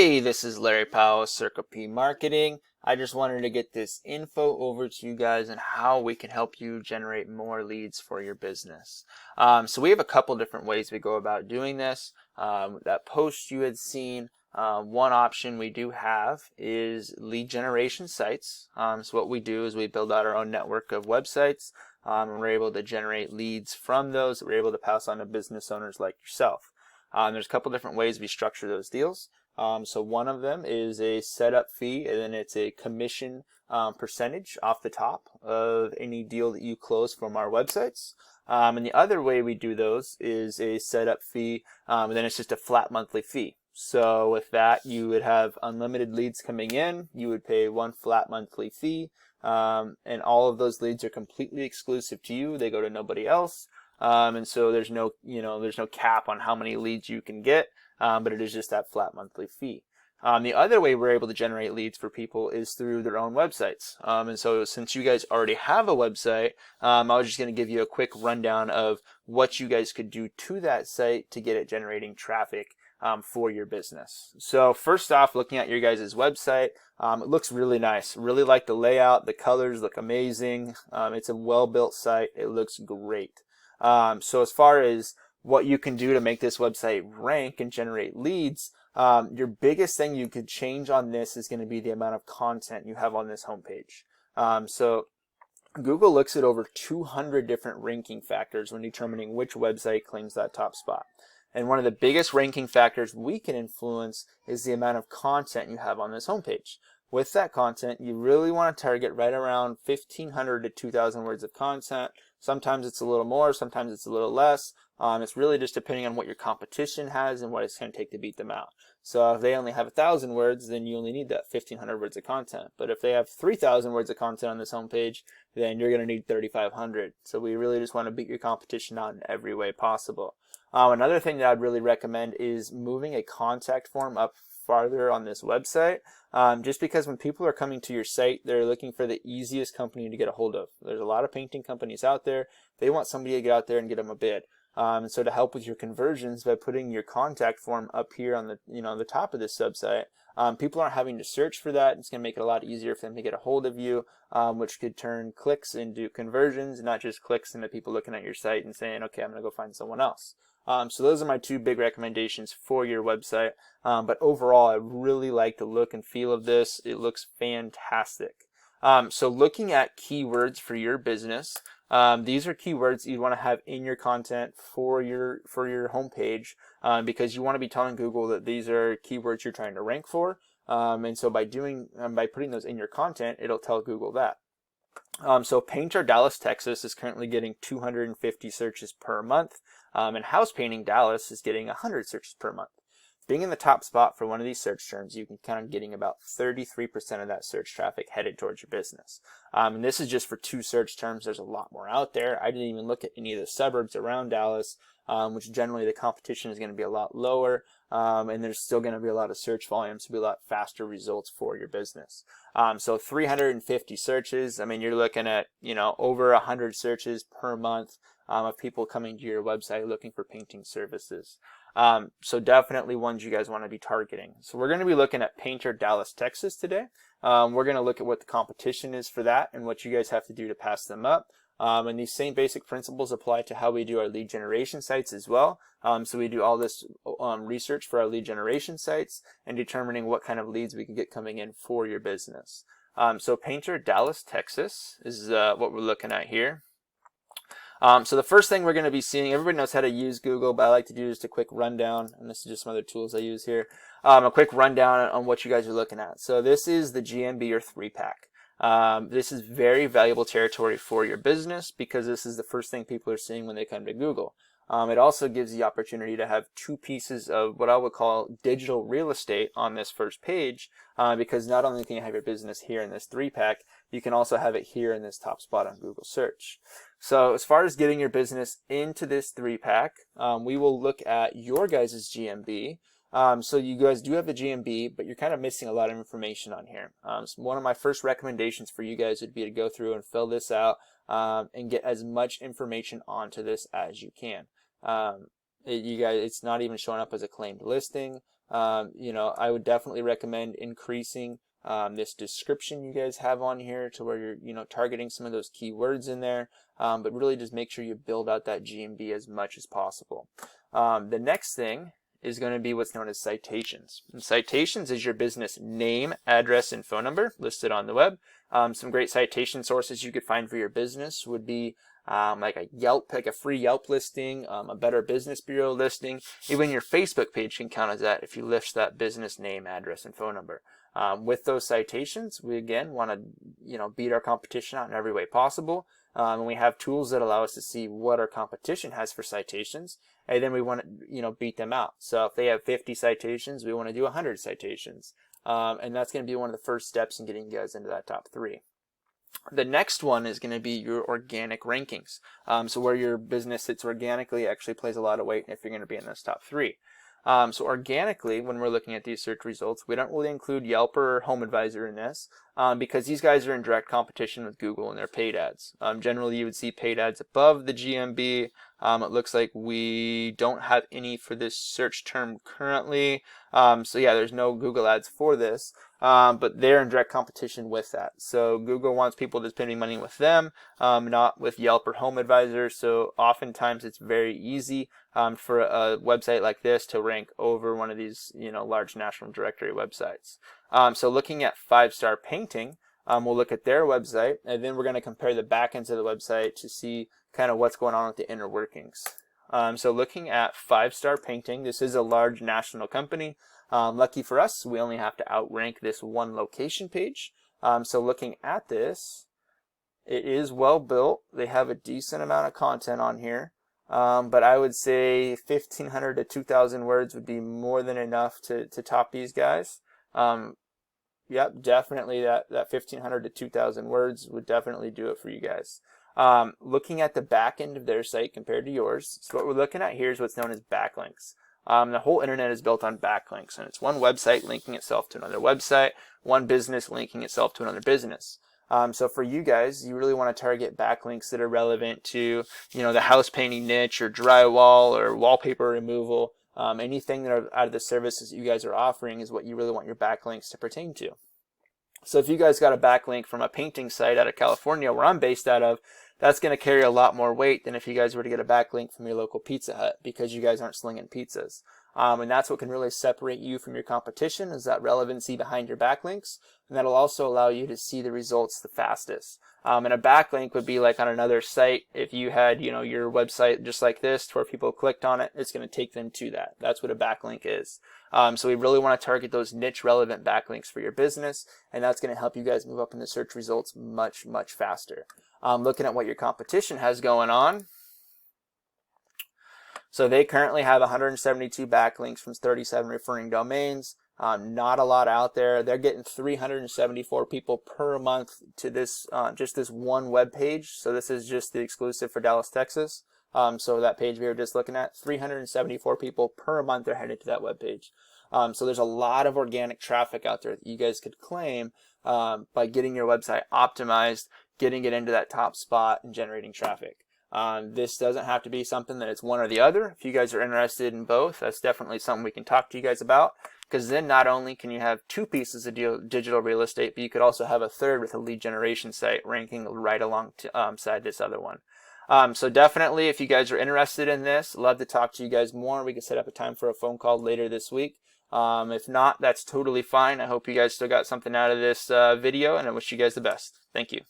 Hey, this is Larry Powell, Circle P Marketing. I just wanted to get this info over to you guys and how we can help you generate more leads for your business. So we have a couple different ways we go about doing this. That post you had seen, one option we do have is lead generation sites. So what we do is we build out our own network of websites, and we're able to generate leads from those that we're able to pass on to business owners like yourself. There's a couple different ways we structure those deals. So one of them is a setup fee, and then it's a commission percentage off the top of any deal that you close from our websites. And the other way we do those is a setup fee, and then it's just a flat monthly fee. So with that, you would have unlimited leads coming in. You would pay one flat monthly fee, and all of those leads are completely exclusive to you. They go to nobody else. And so there's no cap on how many leads you can get. But it is just that flat monthly fee. The other way we're able to generate leads for people is through their own websites. And so since you guys already have a website, I was just going to give you a quick rundown of what you guys could do to that site to get it generating traffic for your business. So first off, looking at your guys' website, it looks really nice. Really like the layout. The colors look amazing. It's a well-built site. It looks great. So as far as what you can do to make this website rank and generate leads, your biggest thing you could change on this is going to be the amount of content you have on this homepage. So Google looks at over 200 different ranking factors when determining which website claims that top spot. And one of the biggest ranking factors we can influence is the amount of content you have on this homepage. With that content, you really want to target right around 1,500 to 2,000 words of content. Sometimes it's a little more, sometimes it's a little less. It's really just depending on what your competition has and what it's going to take to beat them out. So if they only have 1,000 words, then you only need that 1,500 words of content. But if they have 3,000 words of content on this homepage, then you're going to need 3,500. So we really just want to beat your competition out in every way possible. Another thing that I'd really recommend is moving a contact form up farther on this website, just because when people are coming to your site, they're looking for the easiest company to get a hold of. There's a lot of painting companies out there. They want somebody to get out there and get them a bid. And so to help with your conversions, by putting your contact form up here on the top of this website, people aren't having to search for that. It's going to make it a lot easier for them to get a hold of you, which could turn clicks into conversions, not just clicks into people looking at your site and saying, okay, I'm going to go find someone else. So those are my two big recommendations for your website. But overall, I really like the look and feel of this. It looks fantastic. So looking at keywords for your business, these are keywords you want to have in your content for your homepage, because you want to be telling Google that these are keywords you're trying to rank for. And so by putting those in your content, it'll tell Google that. So Painter Dallas, Texas is currently getting 250 searches per month, and House Painting Dallas is getting 100 searches per month. Being in the top spot for one of these search terms, you can count on getting about 33% of that search traffic headed towards your business. And this is just for two search terms. There's a lot more out there. I didn't even look at any of the suburbs around Dallas, which generally the competition is going to be a lot lower, and there's still going to be a lot of search volume, so be a lot faster results for your business. So 350 searches. I mean, you're looking at over 100 searches per month of people coming to your website looking for painting services. So definitely ones you guys want to be targeting. So we're going to be looking at Painter Dallas, Texas today. We're going to look at what the competition is for that and what you guys have to do to pass them up. And these same basic principles apply to how we do our lead generation sites as well. So we do all this research for our lead generation sites and determining what kind of leads we can get coming in for your business. So Painter Dallas, Texas is what we're looking at here. So the first thing we're going to be seeing, everybody knows how to use Google, but I like to do just a quick rundown, and this is just some other tools I use here. A quick rundown on what you guys are looking at. So this is the GMB or 3-pack. This is very valuable territory for your business because this is the first thing people are seeing when they come to Google. It also gives the opportunity to have two pieces of what I would call digital real estate on this first page, because not only can you have your business here in this 3-pack, you can also have it here in this top spot on Google search. So as far as getting your business into this 3-pack, we will look at your guys' GMB. So you guys do have the GMB, but you're kind of missing a lot of information on here. So one of my first recommendations for you guys would be to go through and fill this out and get as much information onto this as you can. It's not even showing up as a claimed listing. I would definitely recommend increasing this description you guys have on here to where you're targeting some of those keywords in there, but really just make sure you build out that GMB as much as possible. The next thing is going to be what's known as citations. And citations is your business name, address, and phone number listed on the web. Some great citation sources you could find for your business would be like a Yelp, like a free Yelp listing, a Better Business Bureau listing. Even your Facebook page can count as that if you list that business name, address, and phone number. With those citations, we again want to beat our competition out in every way possible. And we have tools that allow us to see what our competition has for citations, and then we want to beat them out. So if they have 50 citations, we want to do 100 citations, and that's going to be one of the first steps in getting you guys into that top 3. The next one is going to be your organic rankings. So where your business sits organically actually plays a lot of weight if you're going to be in those top 3. So organically, when we're looking at these search results, we don't really include Yelp or HomeAdvisor in this because these guys are in direct competition with Google and their paid ads. Generally, you would see paid ads above the GMB. It looks like we don't have any for this search term currently. So yeah, there's no Google ads for this, but they're in direct competition with that. So Google wants people to spend money with them, not with Yelp or HomeAdvisor. So oftentimes it's very easy for a website like this to rank over one of these, large national directory websites. So looking at 5-Star Painting, we'll look at their website, and then we're going to compare the back ends of the website to see kind of what's going on with the inner workings. So looking at 5-Star Painting, this is a large national company. Lucky for us, we only have to outrank this one location page. So looking at this, it is well built. They have a decent amount of content on here. But I would say 1,500 to 2,000 words would be more than enough to top these guys. Yep, definitely that 1,500 to 2,000 words would definitely do it for you guys. Looking at the back end of their site compared to yours, so what we're looking at here is what's known as backlinks. The whole internet is built on backlinks, and it's one website linking itself to another website, one business linking itself to another business. So for you guys, you really want to target backlinks that are relevant to, the house painting niche or drywall or wallpaper removal. Anything that are out of the services that you guys are offering is what you really want your backlinks to pertain to. So if you guys got a backlink from a painting site out of California, where I'm based out of, that's going to carry a lot more weight than if you guys were to get a backlink from your local Pizza Hut, because you guys aren't slinging pizzas. And that's what can really separate you from your competition, is that relevancy behind your backlinks. And that'll also allow you to see the results the fastest. And a backlink would be like on another site. If you had, your website just like this, to where people clicked on it, it's going to take them to that. That's what a backlink is. So we really want to target those niche relevant backlinks for your business, and that's going to help you guys move up in the search results much, much faster. Looking at what your competition has going on. So they currently have 172 backlinks from 37 referring domains. Not a lot out there. They're getting 374 people per month to this, just this one web page. So this is just the exclusive for Dallas, Texas. So that page we were just looking at, 374 people per month are headed to that web page. So there's a lot of organic traffic out there that you guys could claim by getting your website optimized, getting it into that top spot, and generating traffic. This doesn't have to be something that it's one or the other. If you guys are interested in both, that's definitely something we can talk to you guys about, because then not only can you have 2 pieces of digital real estate, but you could also have a third with a lead generation site ranking right alongside this other one. So definitely, if you guys are interested in this, love to talk to you guys more. We can set up a time for a phone call later this week. If not, that's totally fine. I hope you guys still got something out of this video, and I wish you guys the best. Thank you.